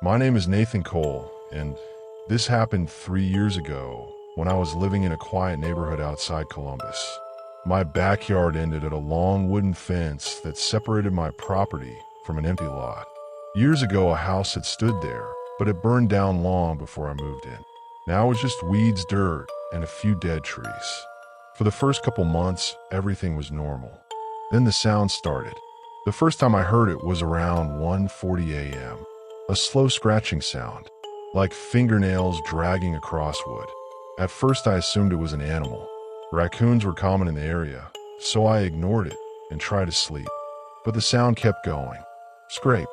My name is Nathan Cole, and this happened 3 years ago when I was living in a quiet neighborhood outside Columbus. My backyard ended at a long wooden fence that separated my property from an empty lot. Years ago, a house had stood there, but it burned down long before I moved in. Now it was just weeds, dirt, and a few dead trees. For the first couple months, everything was normal. Then the sound started. The first time I heard it was around 1:40 a.m. A slow scratching sound, like fingernails dragging across wood. At first I assumed it was an animal. Raccoons were common in the area, so I ignored it and tried to sleep. But the sound kept going. Scrape,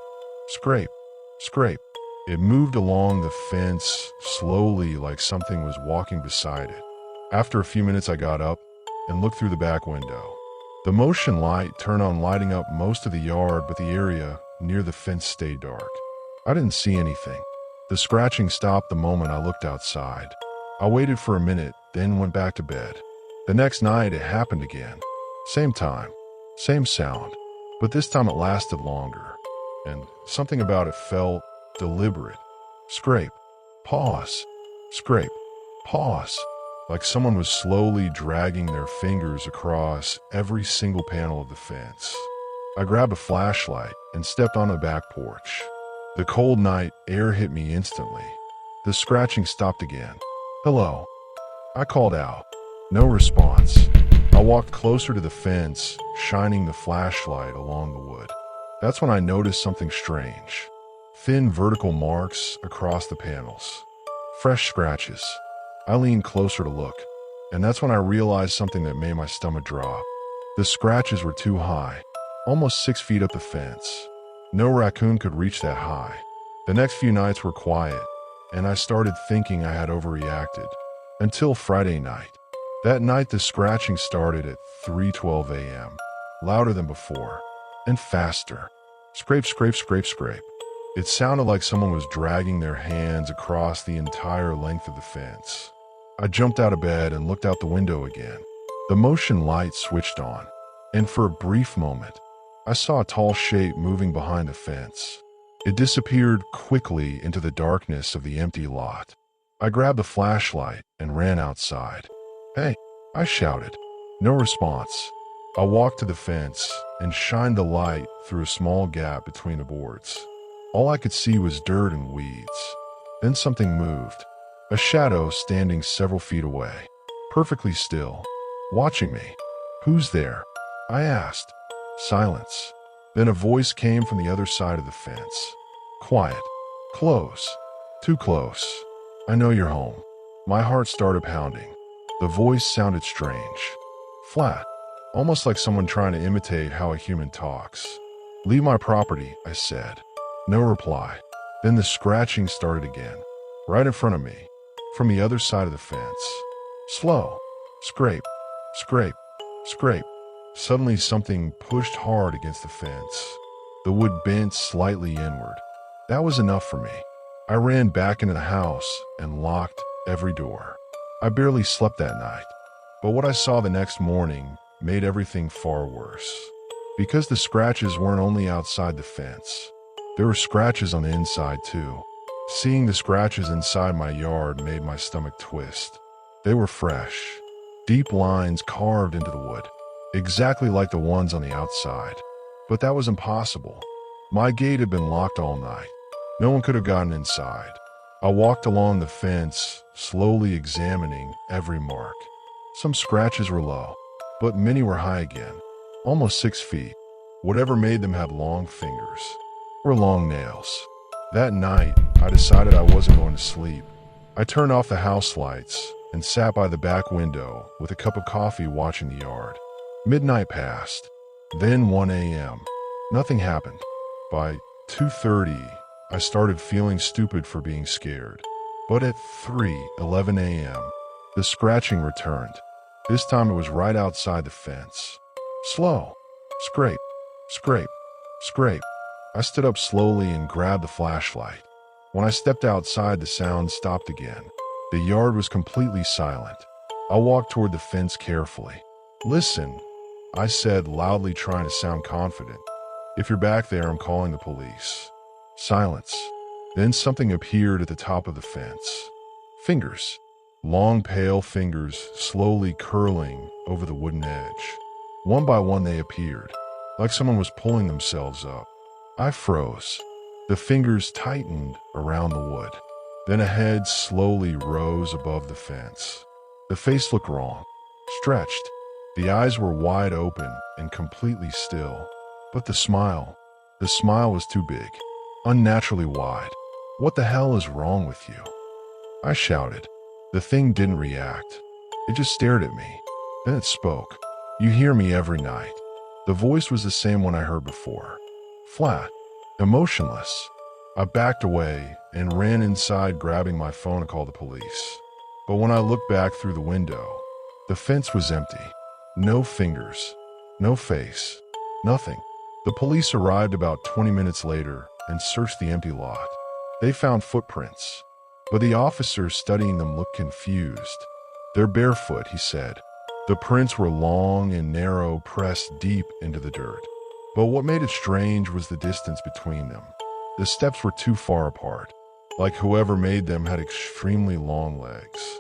scrape, scrape. It moved along the fence slowly, like something was walking beside it. After a few minutes I got up and looked through the back window. The motion light turned on, lighting up most of the yard, but the area near the fence stayed dark. I didn't see anything. The scratching stopped the moment I looked outside. I waited for a minute, then went back to bed. The next night it happened again. Same time, same sound, but this time it lasted longer, and something about it felt deliberate. Scrape, pause, scrape, pause, like someone was slowly dragging their fingers across every single panel of the fence. I grabbed a flashlight and stepped on the back porch. The cold night air hit me instantly. The scratching stopped again. "Hello," I called out. No response. I walked closer to the fence, shining the flashlight along the wood. That's when I noticed something strange. Thin vertical marks across the panels. Fresh scratches. I leaned closer to look, and that's when I realized something that made my stomach drop. The scratches were too high, almost 6 feet up the fence. No raccoon could reach that high. The next few nights were quiet, and I started thinking I had overreacted. Until Friday night. That night the scratching started at 3:12 a.m., louder than before, and faster. Scrape, scrape, scrape, scrape. It sounded like someone was dragging their hands across the entire length of the fence. I jumped out of bed and looked out the window again. The motion light switched on, and for a brief moment, I saw a tall shape moving behind the fence. It disappeared quickly into the darkness of the empty lot. I grabbed the flashlight and ran outside. "Hey," I shouted. No response. I walked to the fence and shined the light through a small gap between the boards. All I could see was dirt and weeds. Then something moved. A shadow standing several feet away, perfectly still, watching me. "Who's there?" I asked. Silence. Then a voice came from the other side of the fence. "Quiet. Close. Too close. I know you're home." My heart started pounding. The voice sounded strange. Flat. Almost like someone trying to imitate how a human talks. "Leave my property," I said. No reply. Then the scratching started again. Right in front of me. From the other side of the fence. Slow. Scrape. Scrape. Scrape. Suddenly something pushed hard against the fence. The wood bent slightly inward. That was enough for me. I ran back into the house and locked every door. I barely slept that night. But what I saw the next morning made everything far worse. Because the scratches weren't only outside the fence. There were scratches on the inside too. Seeing the scratches inside my yard made my stomach twist. They were fresh. Deep lines carved into the wood. Exactly like the ones on the outside. But that was impossible. My gate had been locked all night. No one could have gotten inside. I walked along the fence, slowly examining every mark. Some scratches were low, but many were high again, almost 6 feet. Whatever made them have long fingers, or long nails. That night, I decided I wasn't going to sleep. I turned off the house lights and sat by the back window with a cup of coffee watching the yard. Midnight passed, then 1 a.m. Nothing happened. By 2:30, I started feeling stupid for being scared. But at 3:11 a.m., the scratching returned. This time it was right outside the fence. Slow. Scrape. Scrape. Scrape. I stood up slowly and grabbed the flashlight. When I stepped outside, the sound stopped again. The yard was completely silent. I walked toward the fence carefully. "Listen," I said loudly, trying to sound confident. "If you're back there, I'm calling the police." Silence. Then something appeared at the top of the fence. Fingers. Long, pale fingers slowly curling over the wooden edge. One by one they appeared, like someone was pulling themselves up. I froze. The fingers tightened around the wood. Then a head slowly rose above the fence. The face looked wrong, stretched. The eyes were wide open and completely still. But the smile was too big, unnaturally wide. "What the hell is wrong with you?" I shouted. The thing didn't react. It just stared at me. Then it spoke. "You hear me every night." The voice was the same one I heard before. Flat, emotionless. I backed away and ran inside, grabbing my phone to call the police. But when I looked back through the window, the fence was empty. No fingers, no face, nothing. The police arrived about 20 minutes later and searched the empty lot. They found footprints, but the officer studying them looked confused. "They're barefoot," he said. The prints were long and narrow, pressed deep into the dirt. But what made it strange was the distance between them. The steps were too far apart, like whoever made them had extremely long legs.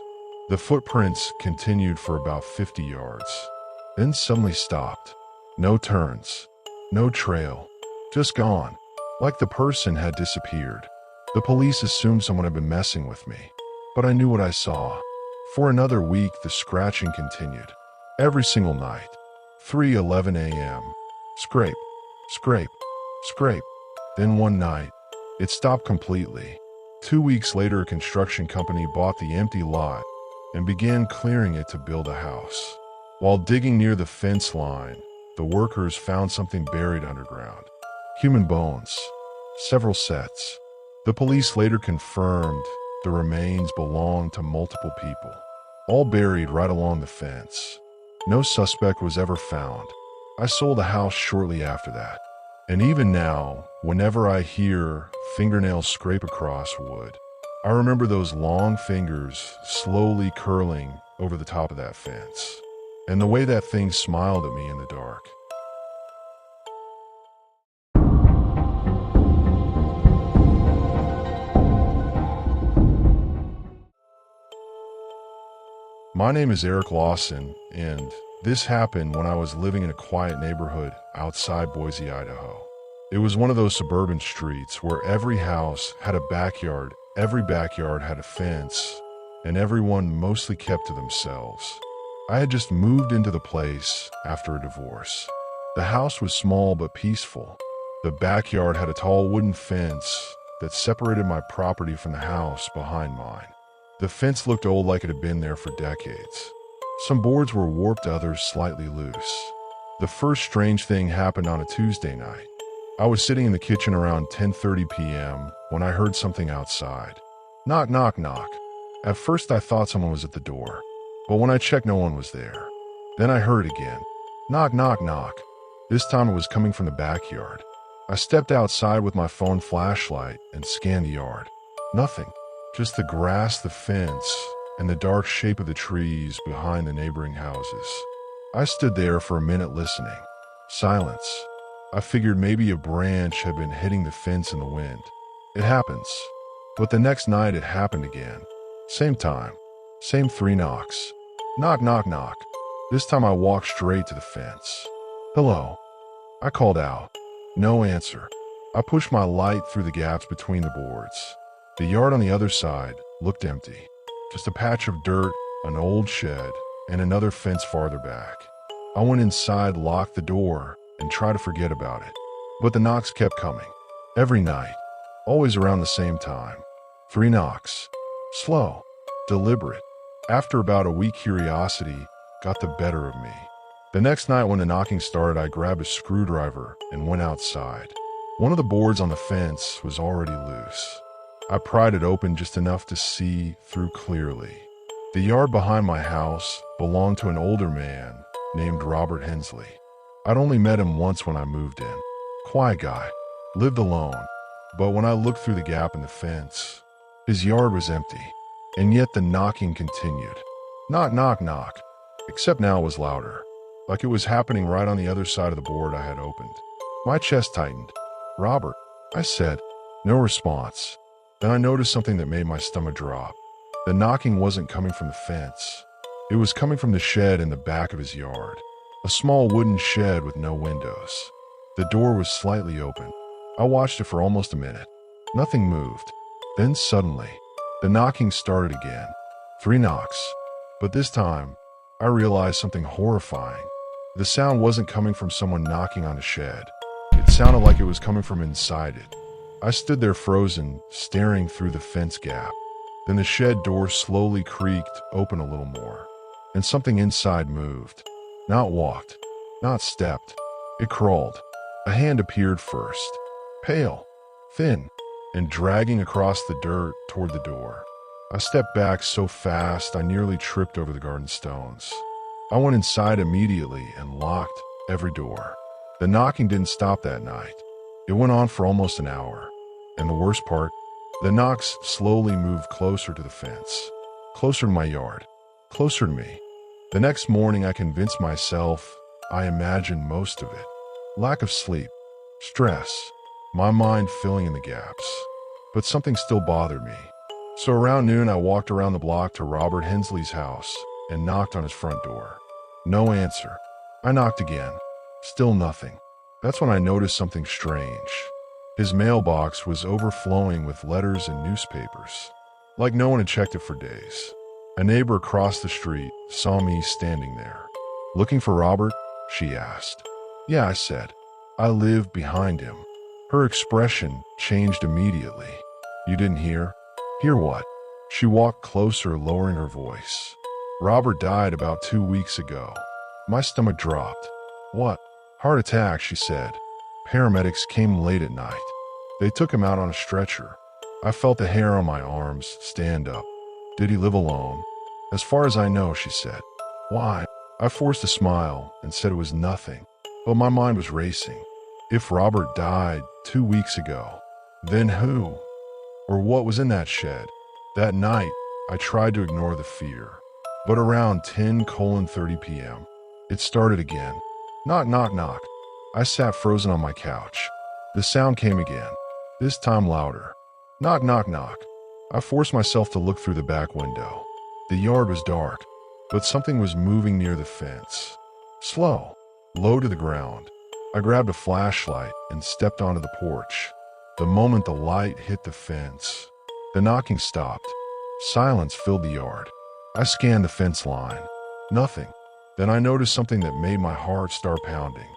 The footprints continued for about 50 yards, then suddenly stopped. No turns, no trail, just gone, like the person had disappeared. The police assumed someone had been messing with me, but I knew what I saw. For another week, the scratching continued. Every single night. 3:11 a.m. Scrape, scrape, scrape. Then one night, it stopped completely. 2 weeks later, a construction company bought the empty lot and began clearing it to build a house. While digging near the fence line, the workers found something buried underground. Human bones. Several sets. The police later confirmed the remains belonged to multiple people, all buried right along the fence. No suspect was ever found. I sold the house shortly after that. And even now, whenever I hear fingernails scrape across wood, I remember those long fingers slowly curling over the top of that fence, and the way that thing smiled at me in the dark. My name is Eric Lawson, and this happened when I was living in a quiet neighborhood outside Boise, Idaho. It was one of those suburban streets where every house had a backyard, every backyard had a fence, and everyone mostly kept to themselves. I had just moved into the place after a divorce. The house was small but peaceful. The backyard had a tall wooden fence that separated my property from the house behind mine. The fence looked old, like it had been there for decades. Some boards were warped, others slightly loose. The first strange thing happened on a Tuesday night. I was sitting in the kitchen around 10:30 p.m. when I heard something outside. Knock, knock, knock. At first I thought someone was at the door, but when I checked, no one was there. Then I heard it again. Knock, knock, knock. This time it was coming from the backyard. I stepped outside with my phone flashlight and scanned the yard. Nothing. Just the grass, the fence, and the dark shape of the trees behind the neighboring houses. I stood there for a minute listening. Silence. I figured maybe a branch had been hitting the fence in the wind. It happens. But the next night it happened again. Same time. Same 3 knocks. Knock, knock, knock. This time I walked straight to the fence. "Hello?" I called out. No answer. I pushed my light through the gaps between the boards. The yard on the other side looked empty. Just a patch of dirt, an old shed, and another fence farther back. I went inside, locked the door, and tried to forget about it. But the knocks kept coming. Every night. Always around the same time. 3 knocks. Slow. Deliberate. After about a week, curiosity got the better of me. The next night when the knocking started, I grabbed a screwdriver and went outside. One of the boards on the fence was already loose. I pried it open just enough to see through clearly. The yard behind my house belonged to an older man named Robert Hensley. I'd only met him once when I moved in. Quiet guy, lived alone, but when I looked through the gap in the fence, his yard was empty, and yet the knocking continued. Knock, knock, knock, except now it was louder, like it was happening right on the other side of the board I had opened. My chest tightened. "Robert," I said. No response. Then I noticed something that made my stomach drop. The knocking wasn't coming from the fence. It was coming from the shed in the back of his yard. A small wooden shed with no windows. The door was slightly open. I watched it for almost a minute. Nothing moved. Then suddenly, the knocking started again. 3 knocks. But this time, I realized something horrifying. The sound wasn't coming from someone knocking on a shed. It sounded like it was coming from inside it. I stood there frozen, staring through the fence gap. Then the shed door slowly creaked open a little more, and something inside moved. Not walked, not stepped. It crawled. A hand appeared first, pale, thin, and dragging across the dirt toward the door. I stepped back so fast I nearly tripped over the garden stones. I went inside immediately and locked every door. The knocking didn't stop that night. It went on for almost an hour. And the worst part, the knocks slowly moved closer to the fence, closer to my yard, closer to me. The next morning I convinced myself I imagined most of it. Lack of sleep, stress, my mind filling in the gaps. But something still bothered me. So around noon I walked around the block to Robert Hensley's house and knocked on his front door. No answer. I knocked again. Still nothing. That's when I noticed something strange. His mailbox was overflowing with letters and newspapers, like no one had checked it for days. A neighbor across the street saw me standing there. "Looking for Robert?" she asked. "Yeah," I said. "I live behind him." Her expression changed immediately. "You didn't hear?" "Hear what?" She walked closer, lowering her voice. "Robert died about 2 weeks ago." My stomach dropped. "What?" "Heart attack," she said. "Paramedics came late at night. They took him out on a stretcher." I felt the hair on my arms stand up. "Did he live alone?" "As far as I know," she said. "Why?" I forced a smile and said it was nothing, but my mind was racing. If Robert died 2 weeks ago, then who or what was in that shed? That night, I tried to ignore the fear, but around 10:30 p.m., it started again. Knock, knock, knock. I sat frozen on my couch. The sound came again, this time louder. Knock, knock, knock. I forced myself to look through the back window. The yard was dark, but something was moving near the fence. Slow, low to the ground. I grabbed a flashlight and stepped onto the porch. The moment the light hit the fence, the knocking stopped. Silence filled the yard. I scanned the fence line. Nothing. Then I noticed something that made my heart start pounding.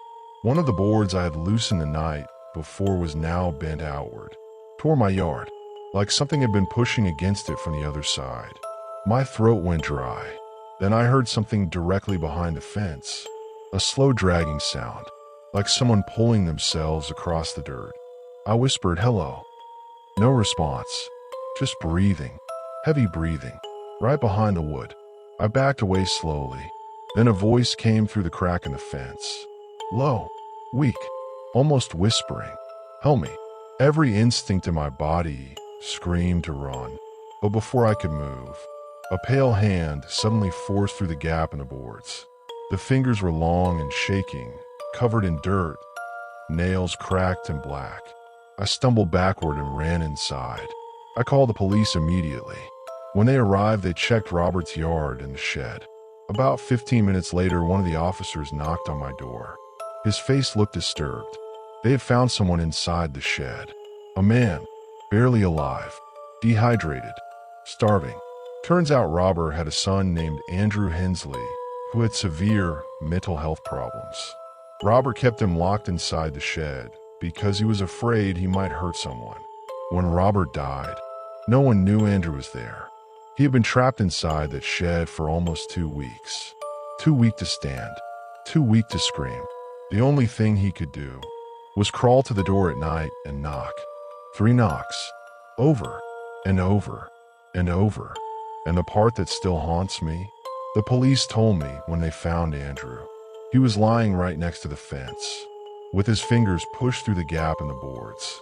One of the boards I had loosened the night before was now bent outward, toward my yard, like something had been pushing against it from the other side. My throat went dry. Then I heard something directly behind the fence, a slow dragging sound, like someone pulling themselves across the dirt. I whispered, "Hello." No response, just breathing, heavy breathing, right behind the wood. I backed away slowly. Then a voice came through the crack in the fence. Low, weak, almost whispering, "Help me." Every instinct in my body screamed to run, but before I could move, a pale hand suddenly forced through the gap in the boards. The fingers were long and shaking, covered in dirt, nails cracked and black. I stumbled backward and ran inside. I called the police immediately. When they arrived, they checked Robert's yard and the shed. About 15 minutes later, one of the officers knocked on my door. His face looked disturbed. They had found someone inside the shed. A man, barely alive, dehydrated, starving. Turns out Robert had a son named Andrew Hensley, who had severe mental health problems. Robert kept him locked inside the shed because he was afraid he might hurt someone. When Robert died, no one knew Andrew was there. He had been trapped inside that shed for almost 2 weeks. Too weak to stand, too weak to scream. The only thing he could do was crawl to the door at night and knock. 3 knocks, over and over and over. And the part that still haunts me, the police told me when they found Andrew, he was lying right next to the fence, with his fingers pushed through the gap in the boards,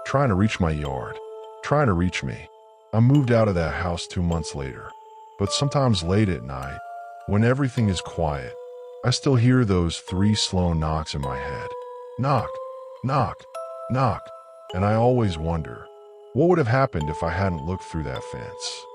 trying to reach my yard, trying to reach me. I moved out of that house 2 months later, but sometimes late at night, when everything is quiet, I still hear those 3 slow knocks in my head. Knock, knock, knock. And I always wonder, What would have happened if I hadn't looked through that fence?